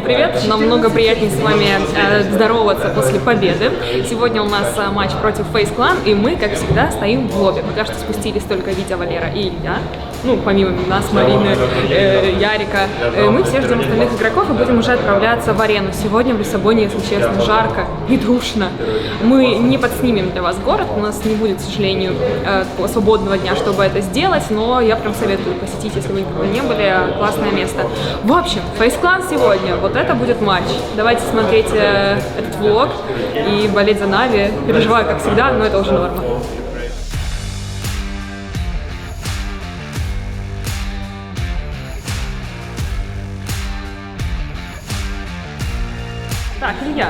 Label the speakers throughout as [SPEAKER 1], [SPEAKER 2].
[SPEAKER 1] привет! Намного приятнее с вами здороваться после победы. Сегодня у нас матч против Face Clan, и мы, как всегда, стоим в лобби. Пока что спустились только Витя, Валера и Илья. Ну, помимо нас, Марины, Ярика. Мы все ждем остальных игроков и будем уже отправляться в арену. Сегодня в Лиссабоне, если честно, жарко и душно. Мы не подснимем для вас город, у нас не будет, к сожалению, такого свободного дня, чтобы это сделать, но я прям советую посетить, если вы никогда не были, классное место. В общем, Face Clan сегодня, вот это будет матч. Давайте смотреть этот влог и болеть за Нави. Переживаю, как всегда, но это уже норма. Так, Илья,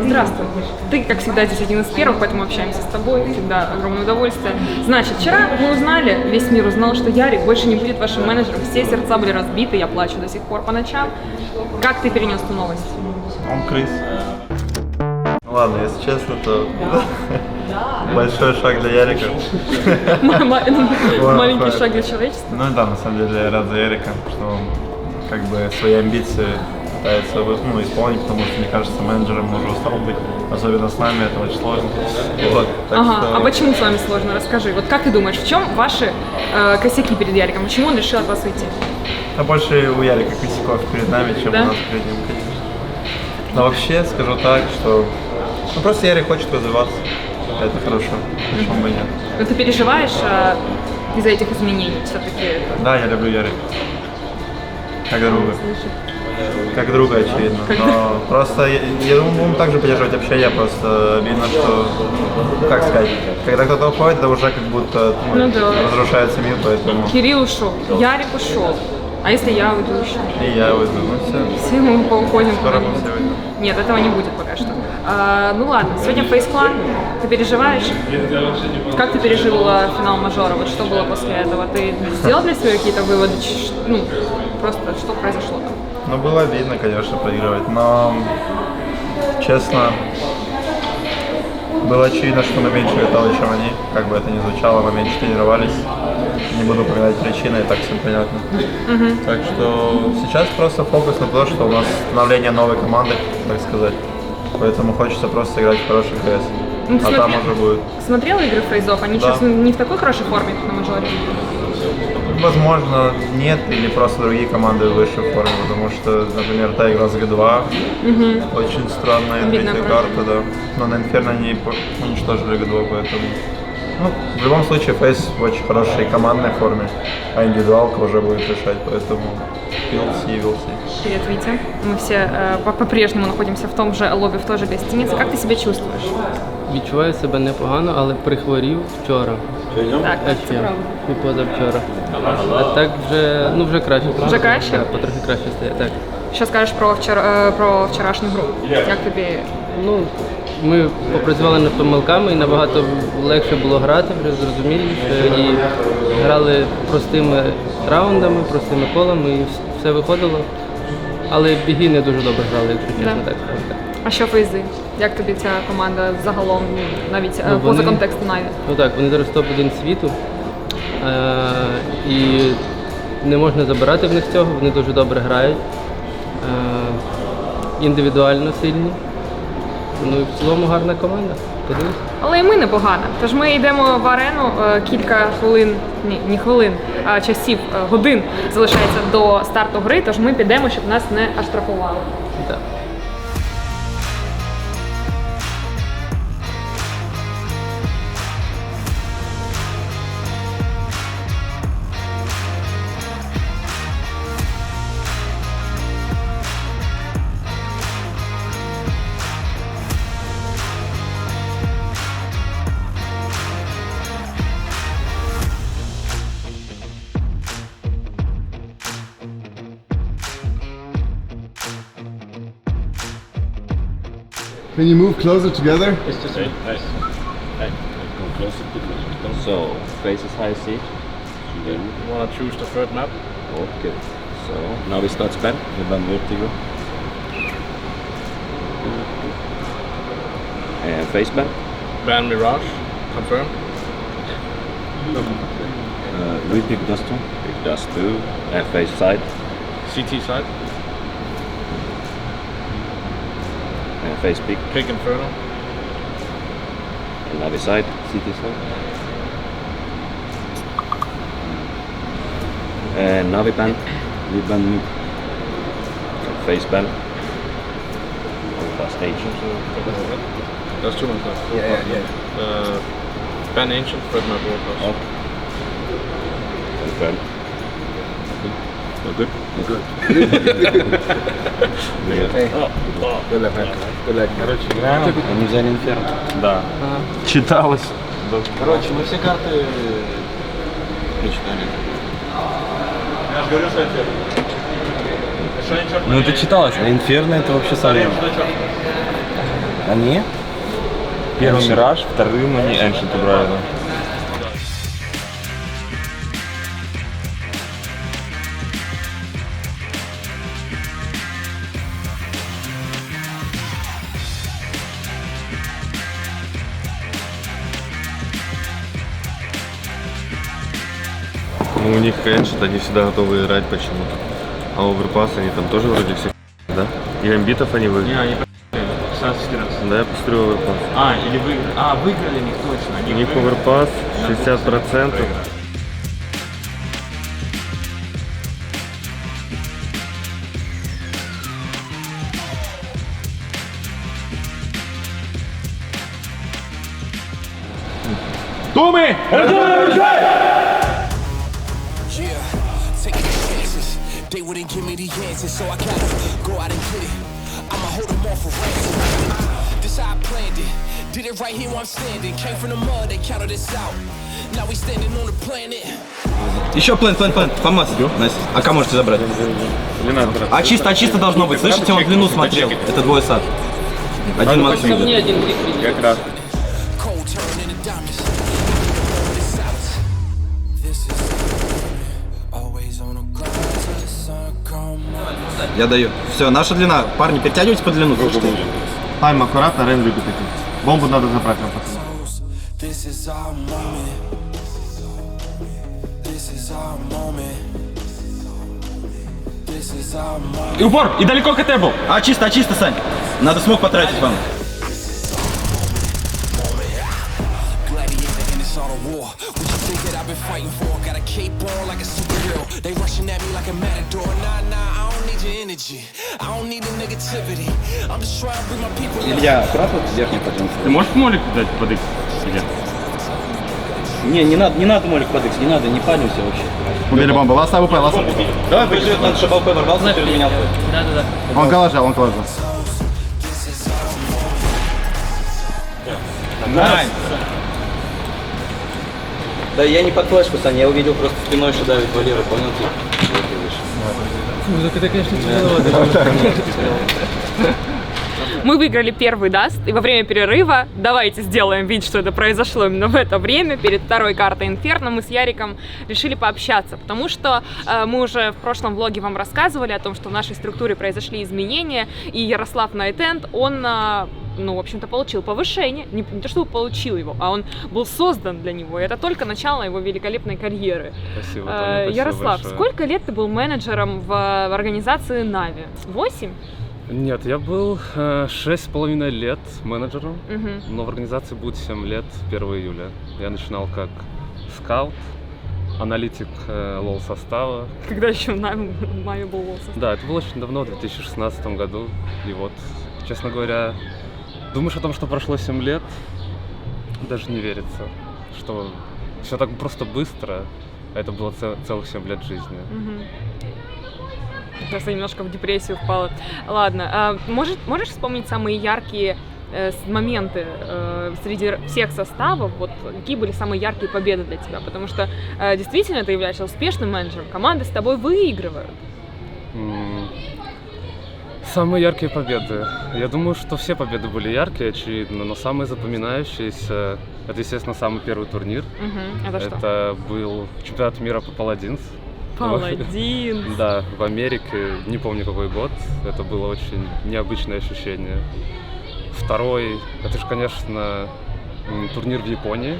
[SPEAKER 1] здравствуй. Ты, как всегда, здесь один из первых, поэтому общаемся с тобой. Всегда огромное удовольствие. Значит, вчера мы узнали, весь мир узнал, что Ярик больше не будет вашим менеджером. Все сердца были разбиты, я плачу до сих пор по ночам. Как ты перенес эту новость?
[SPEAKER 2] Он крыс. Ладно, если честно, то большой шаг для Ярика.
[SPEAKER 1] Маленький шаг для человечества?
[SPEAKER 2] Ну да, на самом деле я рад за Ярика, что он как бы свои амбиции пытается исполнить, потому что, мне кажется, менеджером уже устал быть, особенно с нами, это очень сложно. Вот,
[SPEAKER 1] ага,
[SPEAKER 2] что...
[SPEAKER 1] а почему с вами сложно? Расскажи. Вот как ты думаешь, в чем ваши косяки перед Яриком? Почему он решил от вас уйти?
[SPEAKER 2] А больше у Ярика косяков перед нами, чем у нас перед ним, конечно. Но вообще скажу так, что просто Ярик хочет развиваться. Это хорошо, почему бы нет.
[SPEAKER 1] Но ты переживаешь из-за этих изменений все-таки?
[SPEAKER 2] Да, я люблю Ярика. Как друга. Как друга, очевидно. Но просто, я думаю, будем также поддерживать общение, просто видно, что, как сказать, когда кто-то уходит, это уже как будто разрушает семью, поэтому...
[SPEAKER 1] Кирилл ушел, Ярик ушел. А если я уйду еще?
[SPEAKER 2] И я уйду, ну все.
[SPEAKER 1] Все мы поуходим.
[SPEAKER 2] Скоро мы все уйдем.
[SPEAKER 1] Нет, этого не будет пока что. Ну ладно, сегодня Face Clan. Ты переживаешь? Как ты пережил финал мажора? Вот что было после этого? Ты сделал для себя какие-то выводы? Ну, просто что произошло там?
[SPEAKER 2] Ну, было обидно, конечно, проигрывать, но, честно, было очевидно, что мы меньше готовы, чем они. Как бы это ни звучало, мы меньше тренировались. Не буду упоминать причины, и так всем понятно. Так что сейчас просто фокус на то, что у нас становление новой команды, так сказать. Поэтому хочется просто играть в хороший КС.
[SPEAKER 1] Ну,
[SPEAKER 2] там уже будет.
[SPEAKER 1] Смотрел игры фрейзов? Они сейчас не в такой хорошей форме, как на мажоре?
[SPEAKER 2] Возможно, нет, или просто другие команды в высшей форме, потому что, например, та игра с Г2, очень странная третья карта, да. Но на Инферно они уничтожили Г2, поэтому... Ну, в любом случае, Фейс в очень хорошей командной форме, а индивидуалка уже будет решать, поэтому we'll see.
[SPEAKER 1] Привет, Витя. Мы все по-прежнему находимся в том же лобі, в той же гостинице. Как ты себя чувствуешь?
[SPEAKER 3] Відчуваю себе непогано, але прихворів вчора.
[SPEAKER 1] Так, це правда.
[SPEAKER 3] І позавчора. А так вже краще.
[SPEAKER 1] Вже краще?
[SPEAKER 3] Так, потрохи краще стає, так.
[SPEAKER 1] Що скажеш про вчорашню гру? Як тобі?
[SPEAKER 3] Ну, ми попрацювали над помилками і набагато легше було грати, вже зрозуміліше. І грали простими раундами, простими колами, і все виходило. Але біги не дуже добре грали, якщо чесно, так сказати.
[SPEAKER 1] А що фейзи? Як тобі ця команда загалом, навіть поза контексту Наві?
[SPEAKER 3] Ну так, вони зараз топ-1 світу. І не можна забирати в них цього, вони дуже добре грають. Індивідуально сильні. Ну і в цілому гарна команда. Подивись.
[SPEAKER 1] Але і ми непогано. Тож ми йдемо в арену, кілька хвилин, не хвилин, а часів, годин залишається до старту гри, тож ми підемо, щоб нас не оштрафували.
[SPEAKER 3] Так.
[SPEAKER 4] Can you move closer together?
[SPEAKER 5] It's just nice. Hey, go closer to the So, faces high seat. Then
[SPEAKER 6] You want to choose the third map?
[SPEAKER 5] okay. So now we start span. The band vertigo. And face ban.
[SPEAKER 6] Ban Mirage, confirm.
[SPEAKER 5] We pick dust two. Pick dust two. And face side.
[SPEAKER 6] CT side.
[SPEAKER 5] Face Peak.
[SPEAKER 6] Peak Inferno.
[SPEAKER 5] And Navi side, city side. And Navi band, lead band mid. Face band. Fast stage.
[SPEAKER 6] There's 2 ones left. Yeah. Ben Ancient, Fred Map Warcross.
[SPEAKER 5] Up. Confirm. Good. Good. Они взяли Инферно.
[SPEAKER 2] Да. Читалось.
[SPEAKER 4] Короче, мы все карты прочитали.
[SPEAKER 2] Я же говорю, что это.
[SPEAKER 4] Ну это читалось, а Инферно это вообще самое. Они?
[SPEAKER 2] Первый Мираж, вторым они Ancient убрали.
[SPEAKER 7] Ну, у них Ancient, они всегда готовы играть почему-то. А Overpass они там тоже вроде всех, да? И амбитов они выиграли.
[SPEAKER 2] Не, они 16-14.
[SPEAKER 7] Да, я посмотрю Overpass.
[SPEAKER 2] Или выиграли. Выиграли них точно.
[SPEAKER 7] У них Overpass 60%.
[SPEAKER 2] Думай!
[SPEAKER 8] Yeah, taking chances. They wouldn't give me the answers, so I gotta go out and get it. I'ma hold them off for ransom. This how I planned it. Did it right here where I'm standing. Came from the mud, they counted us out. Now we standing on the planet.
[SPEAKER 4] Еще план, ФАМАС. Настя. АК можете забрать. А чисто должно быть. Слышите, он длину смотрел. Это двое сад. Один максимум.
[SPEAKER 3] Мне один крик видел.
[SPEAKER 2] Как раз.
[SPEAKER 8] Cold turning into diamonds. This out. This is always on the grind till the sun come up.
[SPEAKER 4] Я даю. Все, наша длина. Парни, перетягивайтесь по длину. Слушайте.
[SPEAKER 7] Тайм аккуратно, рейн репетитив. Бомбу надо забрать нам, пацаны.
[SPEAKER 8] This is our moment. This is our moment. This is our moment.
[SPEAKER 2] И упор! И далеко КТ был!
[SPEAKER 4] А чисто, Сань. Надо смог потратить вам.
[SPEAKER 8] Gladiator in this art of war. What you think that I've been fighting for? Got a cape on like a superhero. They rushing at me like a matador. Nah, I don't need your energy. I don't need the negativity. I'm just trying to bring my people.
[SPEAKER 4] Илья, аккуратно верхний потенциал.
[SPEAKER 2] Ты можешь молик дать под X?
[SPEAKER 4] Не надо молик под X, не надо, не панимся вообще.
[SPEAKER 7] Убили бомбу, ласт АВП, ласт АВП.
[SPEAKER 4] Давай побежит, надо, чтобы АВП ворвался, перед меня.
[SPEAKER 3] Да.
[SPEAKER 7] Он коллажал.
[SPEAKER 4] Найс. Да я не под флешку, Саня, я увидел просто спиной, что давит Валера, понял ты? Вот и вышел.
[SPEAKER 3] Так это, конечно, тяжело.
[SPEAKER 1] Мы выиграли первый даст, и во время перерыва, давайте сделаем вид, что это произошло именно в это время, перед второй картой Инферно мы с Яриком решили пообщаться, потому что мы уже в прошлом влоге вам рассказывали о том, что в нашей структуре произошли изменения, и Ярослав Найтенд, он, ну, в общем-то, получил повышение, не то, что получил его, а он был создан для него, и это только начало его великолепной карьеры.
[SPEAKER 7] Спасибо, Тоня, спасибо
[SPEAKER 1] Ярослав,
[SPEAKER 7] большое.
[SPEAKER 1] сколько лет ты был менеджером в организации Нави? 8?
[SPEAKER 9] Нет, я был 6,5 лет менеджером,
[SPEAKER 1] Угу.
[SPEAKER 9] но в организации будет 7 лет 1 июля. Я начинал как скаут, аналитик лол-состава.
[SPEAKER 1] Когда еще в Нави был состав?
[SPEAKER 9] Да, это было очень давно, в 2016 году. И вот, честно говоря, думаешь о том, что прошло 7 лет, даже не верится, что все так просто быстро, а это было целых 7 лет жизни.
[SPEAKER 1] Сейчас я немножко в депрессию впала. Ладно, можешь вспомнить самые яркие моменты среди всех составов? Вот какие были самые яркие победы для тебя? Потому что действительно ты являешься успешным менеджером, команды с тобой выигрывают.
[SPEAKER 9] Самые яркие победы. Я думаю, что все победы были яркие, очевидно, но самые запоминающиеся — это, естественно, самый первый турнир.
[SPEAKER 1] Это что?
[SPEAKER 9] Это был чемпионат мира по Паладинс.
[SPEAKER 1] Паладин.
[SPEAKER 9] Да, в Америке, не помню какой год. Это было очень необычное ощущение. Второй, это же, конечно, турнир в Японии,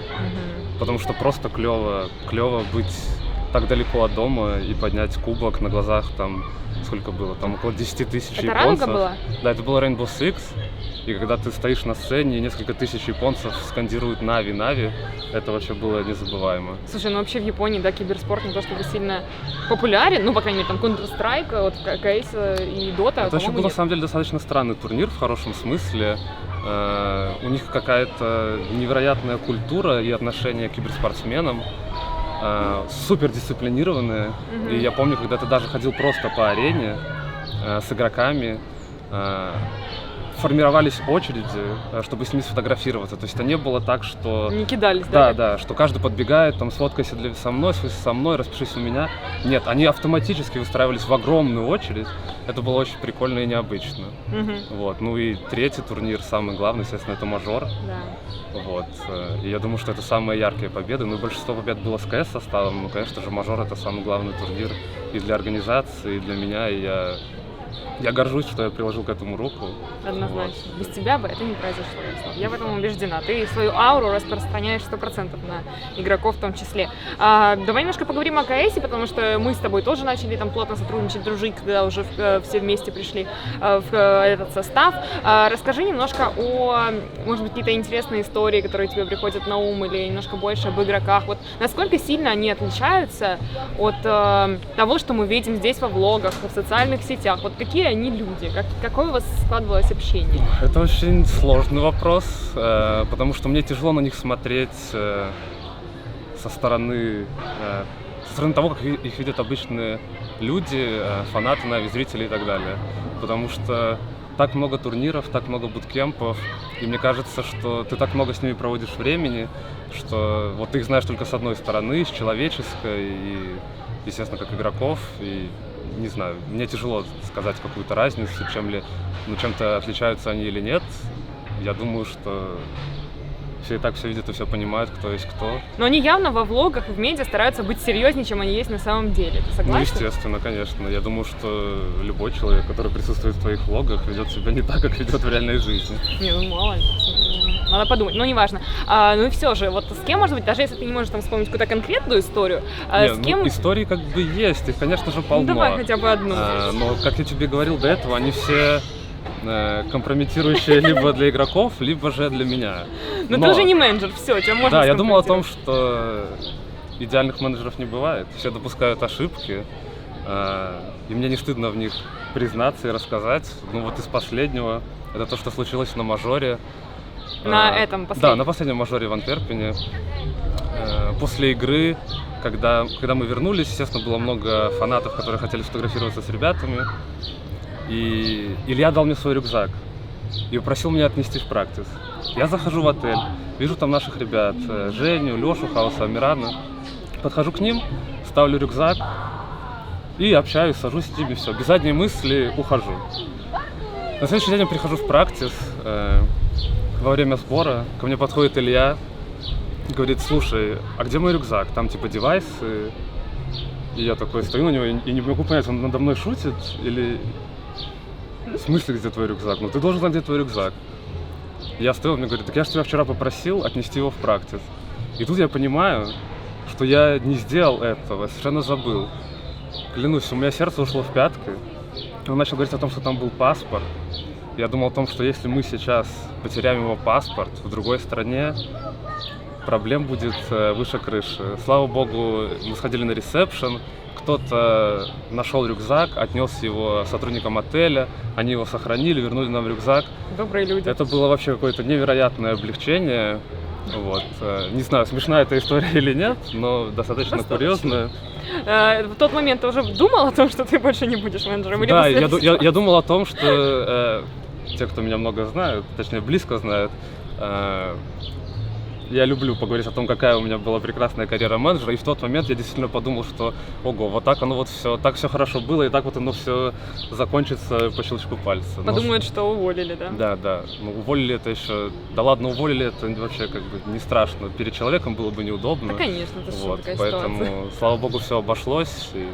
[SPEAKER 9] потому что просто клево быть так далеко от дома и поднять кубок на глазах там, сколько было, там около 10 тысяч
[SPEAKER 1] Это
[SPEAKER 9] японцев.
[SPEAKER 1] ранга была?
[SPEAKER 9] Да, это было Rainbow Six. И когда ты стоишь на сцене, и несколько тысяч японцев скандируют «Нави, Нави», это вообще было незабываемо.
[SPEAKER 1] Слушай, ну вообще в Японии, да, киберспорт не то чтобы сильно популярен, ну, по крайней мере, там Counter-Strike, вот CS и Dota,
[SPEAKER 9] Это вообще был,
[SPEAKER 1] нет.
[SPEAKER 9] на самом деле, достаточно странный турнир в хорошем смысле. У них какая-то невероятная культура и отношение к киберспортсменам, супер дисциплинированные. И я помню, когда ты даже ходил просто по арене с игроками, формировались очереди, чтобы с ними сфотографироваться. То есть это не было так, что...
[SPEAKER 1] Не кидались, да?
[SPEAKER 9] Да, что каждый подбегает, там, сфоткайся со мной, распишись у меня. Нет, они автоматически выстраивались в огромную очередь. Это было очень прикольно и необычно. Вот. Ну и третий турнир, самый главный, естественно, это мажор.
[SPEAKER 1] Да.
[SPEAKER 9] Вот. И я думаю, что это самые яркие победы. Ну и большинство побед было с КС составом. Ну, конечно же, мажор — это самый главный турнир и для организации, и для меня. И я горжусь, что я приложил к этому руку.
[SPEAKER 1] Однозначно. Вот. Без тебя бы это не произошло, Ярослав. Я в этом убеждена. Ты свою ауру распространяешь 100% на игроков в том числе. Давай немножко поговорим о КСе, потому что мы с тобой тоже начали там плотно сотрудничать, дружить, когда уже все вместе пришли в этот состав. Расскажи немножко о, может быть, какие-то интересные истории, которые тебе приходят на ум, или немножко больше об игроках. Вот насколько сильно они отличаются от того, что мы видим здесь во влогах, в социальных сетях? Вот какие они люди? Какое у вас складывалось общение?
[SPEAKER 9] Это очень сложный вопрос, потому что мне тяжело на них смотреть со стороны того, как их видят обычные люди, фанаты, зрители и так далее. Потому что так много турниров, так много буткемпов, и мне кажется, что ты так много с ними проводишь времени, что вот ты их знаешь только с одной стороны, с человеческой, и, естественно, как игроков, и не знаю, мне тяжело сказать какую-то разницу, чем-то отличаются они или нет. Я думаю, что все и так все видят и все понимают, кто есть кто.
[SPEAKER 1] Но они явно во влогах и в медиа стараются быть серьезнее, чем они есть на самом деле. Ты согласен?
[SPEAKER 9] Ну, естественно, конечно. Я думаю, что любой человек, который присутствует в твоих влогах, ведет себя не так, как ведет в реальной жизни.
[SPEAKER 1] Не, ну мало. Надо подумать, но неважно. Ну и все же, вот с кем, может быть, даже если ты не можешь там вспомнить какую-то конкретную историю, с кем...
[SPEAKER 9] Ну, истории как бы есть, их, конечно же, полно.
[SPEAKER 1] Ну, давай хотя бы одну.
[SPEAKER 9] Но, как я тебе говорил до этого, они все компрометирующие либо для игроков, либо же для меня.
[SPEAKER 1] Но ты уже не менеджер, все, тебя можно
[SPEAKER 9] Да, я думал о том, что идеальных менеджеров не бывает. Все допускают ошибки, и мне не стыдно в них признаться и рассказать. Ну вот из последнего, это то, что случилось на мажоре.
[SPEAKER 1] На этом последнем?
[SPEAKER 9] Да, на последнем мажоре в Антверпене. После игры, когда мы вернулись, естественно, было много фанатов, которые хотели сфотографироваться с ребятами. И Илья дал мне свой рюкзак и попросил меня отнести в практис. Я захожу в отель, вижу там наших ребят, Женю, Лешу, Хаоса, Амирана. Подхожу к ним, ставлю рюкзак и общаюсь, сажусь с ними, все. Без задней мысли ухожу. На следующий день я прихожу в практис. Во время сбора ко мне подходит Илья и говорит: слушай, а где мой рюкзак? Там типа девайсы. И я такой стою на него и не могу понять, он надо мной шутит или... В смысле, где твой рюкзак? Ну ты должен знать, где твой рюкзак. Я стою, он мне говорит: так я же тебя вчера попросил отнести его в практис. И тут я понимаю, что я не сделал этого, совершенно забыл. Клянусь, у меня сердце ушло в пятки. Он начал говорить о том, что там был паспорт. Я думал о том, что если мы сейчас потеряем его паспорт в другой стране, проблем будет выше крыши. Слава богу, мы сходили на ресепшн, кто-то нашел рюкзак, отнес его сотрудникам отеля, они его сохранили, вернули нам рюкзак.
[SPEAKER 1] Добрые люди.
[SPEAKER 9] Это было вообще какое-то невероятное облегчение. Вот. Не знаю, смешная эта история или нет, но достаточно курьезная.
[SPEAKER 1] В тот момент ты уже думал о том, что ты больше не будешь менеджером?
[SPEAKER 9] Да, я думал о том, что те, кто меня много знают, точнее близко знают, я люблю поговорить о том, какая у меня была прекрасная карьера менеджера, и в тот момент я действительно подумал, что ого, вот так оно вот все, так все хорошо было, и так вот оно все закончится по щелчку пальца.
[SPEAKER 1] Подумают, что уволили, да?
[SPEAKER 9] Да. Ну, уволили это еще, да ладно, уволили это вообще как бы не страшно, перед человеком было бы неудобно.
[SPEAKER 1] Да, конечно, это
[SPEAKER 9] вот,
[SPEAKER 1] такая
[SPEAKER 9] поэтому,
[SPEAKER 1] ситуация.
[SPEAKER 9] слава богу, все обошлось, и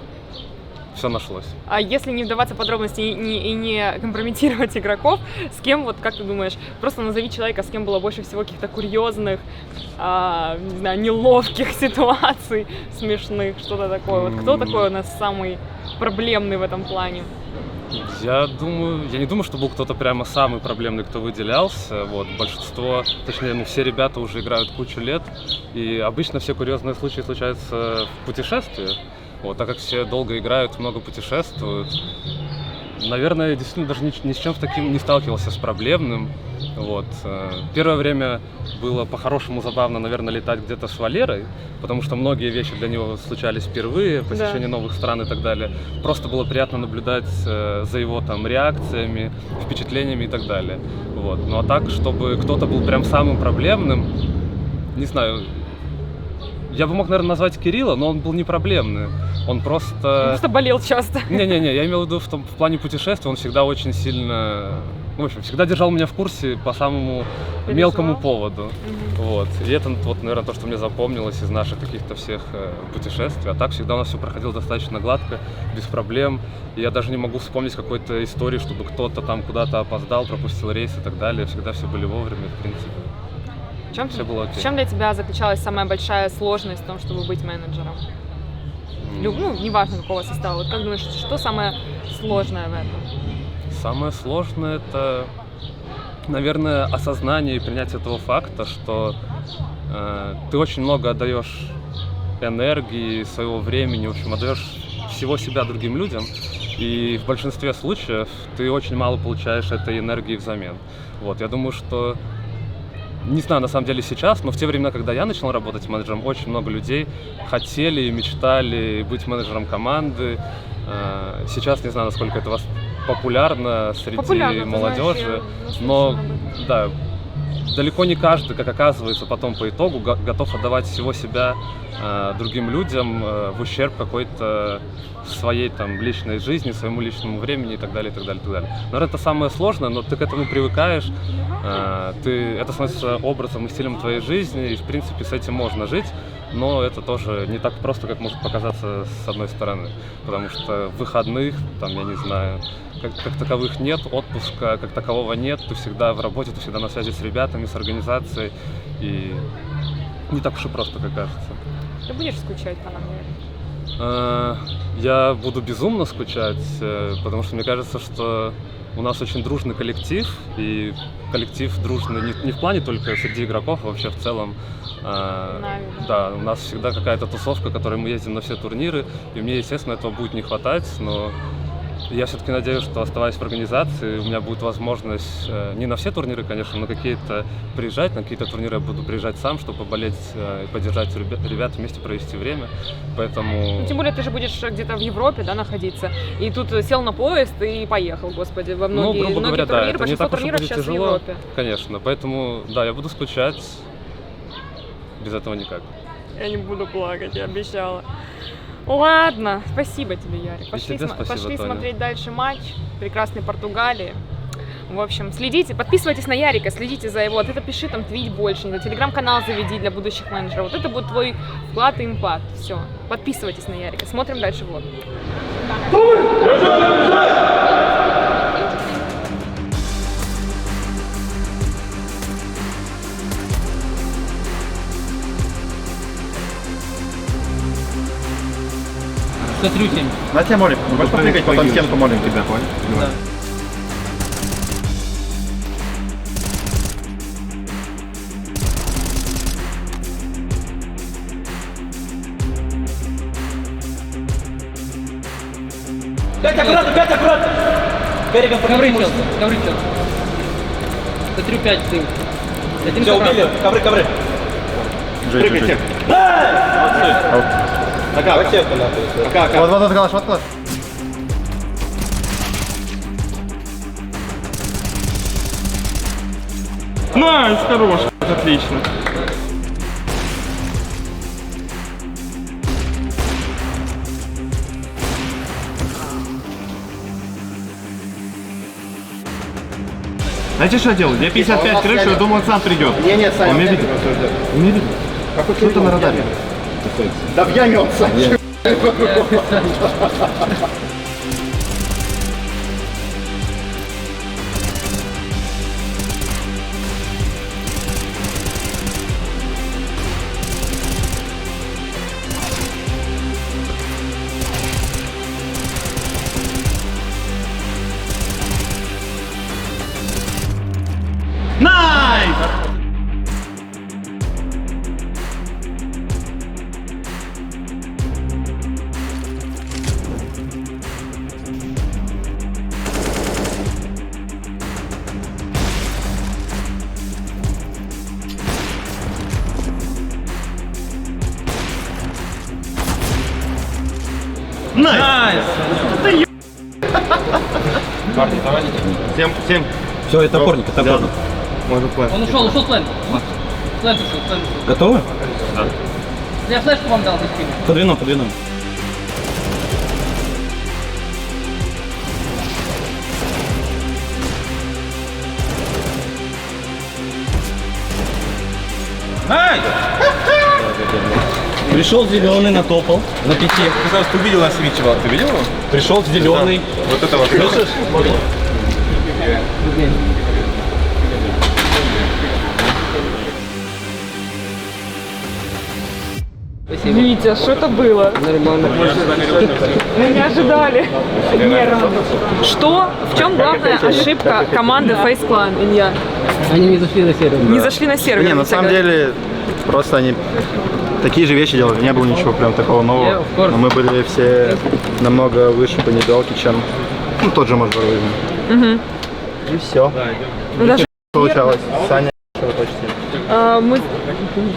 [SPEAKER 9] все нашлось.
[SPEAKER 1] А если не вдаваться в подробности и не компрометировать игроков, с кем, вот как ты думаешь, просто назови человека, с кем было больше всего каких-то курьезных, не знаю, неловких ситуаций, смешных, что-то такое. Вот кто такой у нас самый проблемный в этом плане?
[SPEAKER 9] Я не думаю, что был кто-то прямо самый проблемный, кто выделялся. Вот, большинство, точнее, все ребята уже играют кучу лет, и обычно все курьезные случаи случаются в путешествии. Вот, так как все долго играют, много путешествуют. Наверное, действительно даже ни с чем таким не сталкивался с проблемным. Вот. Первое время было по-хорошему забавно, наверное, летать где-то с Валерой, потому что многие вещи для него случались впервые, посещение новых стран и так далее. Просто было приятно наблюдать за его там реакциями, впечатлениями и так далее. Вот. Ну а так, чтобы кто-то был прям самым проблемным, не знаю. Я бы мог, наверное, назвать Кирилла, но он был не проблемный. Он просто
[SPEAKER 1] болел часто.
[SPEAKER 9] Не-не-не, я имел в виду в плане путешествий, он всегда очень сильно, в общем, всегда держал меня в курсе по самому мелкому поводу. Вот. И это, вот, наверное, то, что мне запомнилось из наших каких-то всех путешествий. А так всегда у нас все проходило достаточно гладко, без проблем. И я даже не могу вспомнить какой-то истории, чтобы кто-то там куда-то опоздал, пропустил рейс и так далее. Всегда все были вовремя, в принципе.
[SPEAKER 1] В чем для тебя заключалась самая большая сложность в том, чтобы быть менеджером? Ну, неважно какого состава. Вот как думаешь, что самое сложное в этом?
[SPEAKER 9] Самое сложное — это, наверное, осознание и принятие этого факта, что ты очень много отдаешь энергии, своего времени, в общем, отдаешь всего себя другим людям, и в большинстве случаев ты очень мало получаешь этой энергии взамен. Вот, я думаю, что не знаю, на самом деле сейчас, но в те времена, когда я начал работать менеджером, очень много людей хотели и мечтали быть менеджером команды. Сейчас не знаю, насколько это популярно среди молодежи, но да, далеко не каждый, как оказывается потом по итогу, готов отдавать всего себя другим людям в ущерб какой-то своей там личной жизни, своему личному времени и так далее, и так далее, и так далее. Наверное, это самое сложное, но ты к этому привыкаешь, это становится образом и стилем твоей жизни, и в принципе с этим можно жить, но это тоже не так просто, как может показаться с одной стороны, потому что выходных, там, я не знаю, как таковых нет, отпуска как такового нет, ты всегда в работе, ты всегда на связи с ребятами, с организацией, и не так уж и просто, как кажется.
[SPEAKER 1] Ты будешь скучать по нам?
[SPEAKER 9] Я буду безумно скучать, потому что мне кажется, что у нас очень дружный коллектив, и коллектив дружный не в плане только среди игроков, а вообще в целом. Да, у нас всегда какая-то тусовка, которой мы ездим на все турниры, и мне, естественно, этого будет не хватать, но я все-таки надеюсь, что, оставаясь в организации, у меня будет возможность не на все турниры, конечно, но какие-то приезжать, на какие-то турниры я буду приезжать сам, чтобы поболеть и поддержать ребят, вместе провести время, поэтому...
[SPEAKER 1] Ну, тем более ты же будешь где-то в Европе, да, находиться, и тут сел на поезд и поехал, господи, во многие,
[SPEAKER 9] грубо говоря,
[SPEAKER 1] турниры,
[SPEAKER 9] да, это не так уж и будет
[SPEAKER 1] сейчас
[SPEAKER 9] тяжело,
[SPEAKER 1] в Европе.
[SPEAKER 9] Конечно, поэтому, да, я буду скучать, без этого никак.
[SPEAKER 1] Я не буду плакать, я обещала. Ладно, спасибо тебе, Ярик. Пошли смотреть дальше матч прекрасной Португалии. В общем, следите, подписывайтесь на Ярика, следите за его. Вот это пиши, там, твит больше, телеграм-канал заведи для будущих менеджеров. Вот это будет твой вклад и импакт. Все, подписывайтесь на Ярика. Смотрим дальше влог.
[SPEAKER 2] На тебя молим. Можешь попрыгать, потом стенку молим тебя.
[SPEAKER 3] Да.
[SPEAKER 4] Пять аккуратно! Берегом
[SPEAKER 3] Ковры, Челси. Смотрю 5 ты.
[SPEAKER 4] Все, убили, ковры.
[SPEAKER 2] Прыгайте. Вот, Галаш, вот.
[SPEAKER 7] Найс, хорош, отлично. Знаете, что я делаю? Я 55 крышу, я думал, он сам придет.
[SPEAKER 2] Нет, Саня.
[SPEAKER 7] Он меня видит. Он меня видит. Что-то на радаре.
[SPEAKER 2] Да в яме он, Саня.
[SPEAKER 4] Найс!
[SPEAKER 7] Всем.
[SPEAKER 4] Все, это топорник, это топорник.
[SPEAKER 7] Можно план.
[SPEAKER 3] Он ушел плент. Плент ушел.
[SPEAKER 4] Готовы?
[SPEAKER 7] Да.
[SPEAKER 3] Я флешку вам дал, без фильма.
[SPEAKER 4] Подвинем. Найс! Пришел зеленый, натопал на 5.
[SPEAKER 6] Казалось, ты увидел нас Вичи, ты видел его?
[SPEAKER 4] Пришел зеленый.
[SPEAKER 6] Вот это вот.
[SPEAKER 4] Слышишь?
[SPEAKER 1] Витя, что это было?
[SPEAKER 3] Нормально.
[SPEAKER 1] Мы не ожидали. Что? В чем главная ошибка команды Face Clan, Илья?
[SPEAKER 3] Они не зашли на сервер.
[SPEAKER 1] Не зашли на сервер.
[SPEAKER 2] Не, на
[SPEAKER 1] Витя
[SPEAKER 2] самом
[SPEAKER 1] говорит.
[SPEAKER 2] деле, просто они такие же вещи делали, не было ничего прям такого нового.
[SPEAKER 3] Yeah, of course.
[SPEAKER 2] Но мы были все намного выше по недолке, чем тот же Мажор. И все.
[SPEAKER 1] Ну, даже
[SPEAKER 2] Получалось. Саня почти.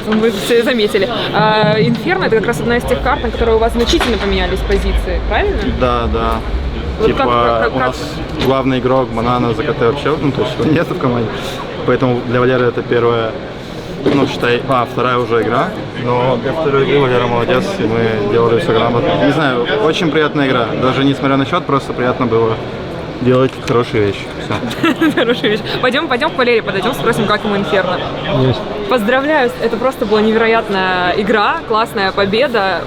[SPEAKER 1] мы все заметили. Инферно — это как раз одна из тех карт, на которой у вас значительно поменялись позиции, правильно?
[SPEAKER 2] Да.
[SPEAKER 1] Вот
[SPEAKER 2] Типа
[SPEAKER 1] как-
[SPEAKER 2] у нас главный игрок Банана ЗКТ вообще, ну то есть его нет в команде. Поэтому для Валеры это первая, ну считай, вторая уже игра. Но для второй игры Валера молодец, и мы делали все грамотно. Не знаю, очень приятная игра. Даже несмотря на счет, просто приятно было делать хорошие вещи. Все.
[SPEAKER 1] Хорошая вещь. Пойдем к Валерии подойдем, спросим, как ему Инферно. Поздравляю, это просто была невероятная игра, классная победа.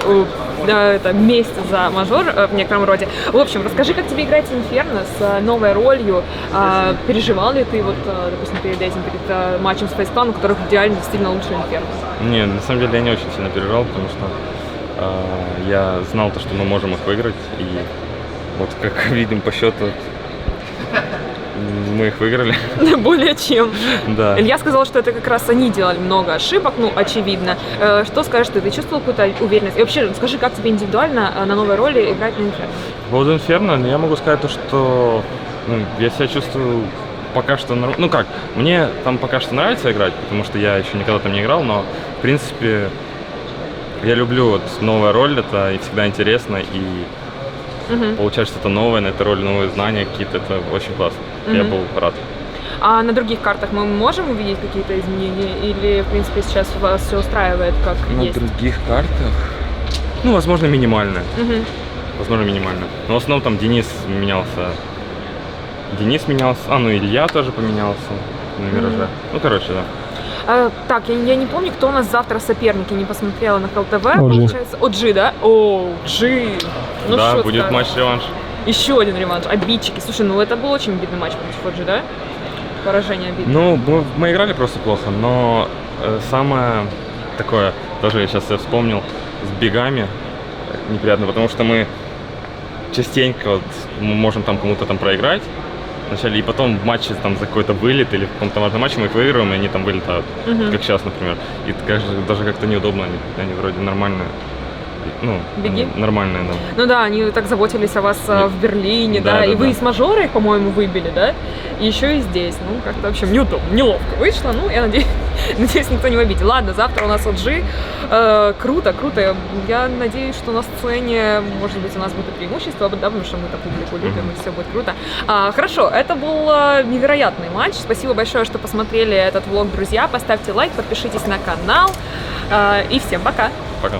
[SPEAKER 1] Это месть за мажор в некотором роде. В общем, расскажи, как тебе играть Инферно с новой ролью. Переживал ли ты, допустим, перед этим, перед матчем с Face Clan, у которых идеально действительно лучше Инферно?
[SPEAKER 9] Не, на самом деле я не очень сильно переживал, потому что я знал то, что мы можем их выиграть. И вот как видим по счету, мы их выиграли.
[SPEAKER 1] Более чем.
[SPEAKER 9] Да.
[SPEAKER 1] Илья сказал, что это как раз они делали много ошибок, очевидно. Что скажешь ты? Ты чувствовал какую-то уверенность? И вообще, скажи, как тебе индивидуально на новой роли играть на Инферно?
[SPEAKER 9] По поводу Инферно, я могу сказать то, что я себя чувствую пока что... мне там пока что нравится играть, потому что я еще никогда там не играл, но, в принципе, я люблю новая роль, это и всегда интересно, и получать что-то новое на этой роли, новые знания какие-то, это очень классно. Я был рад.
[SPEAKER 1] А на других картах мы можем увидеть какие-то изменения? Или, в принципе, сейчас вас все устраивает как есть?
[SPEAKER 9] На других картах? Возможно, минимально. Возможно, минимально. Но в основном там Денис менялся. Илья тоже поменялся на Мираже. Да.
[SPEAKER 1] Так, я не помню, кто у нас завтра соперники, не посмотрела на ХЛТВ, получается. OG, да? OG.
[SPEAKER 9] Да,
[SPEAKER 1] что
[SPEAKER 9] будет
[SPEAKER 1] сказать?
[SPEAKER 9] матч-реванш.
[SPEAKER 1] Еще один реванш. Обидчики. Слушай, это был очень обидный матч против OG, да? Поражение обидное.
[SPEAKER 9] Мы играли просто плохо, но самое такое, тоже я сейчас вспомнил, с бегами неприятно, потому что мы частенько мы можем там кому-то там проиграть вначале, и потом в матче там за какой-то вылет или в каком-то важном матче мы их выигрываем, и они там вылетают, как сейчас, например. И даже как-то неудобно, они вроде нормальные.
[SPEAKER 1] Беги?
[SPEAKER 9] Нормальные, да.
[SPEAKER 1] Ну да, они так заботились о вас в Берлине, да, и вы из мажора их, по-моему, выбили, да, и еще и здесь, как-то, в общем, неудобно, неловко вышло, я надеюсь, никто не обидел. Ладно, завтра у нас OG, круто, я надеюсь, что на сцене, может быть, у нас будет преимущество, да, потому что мы-то публику любим, и все будет круто. Хорошо, это был невероятный матч, спасибо большое, что посмотрели этот влог, друзья, поставьте лайк, подпишитесь на канал, и всем пока!
[SPEAKER 9] Пока!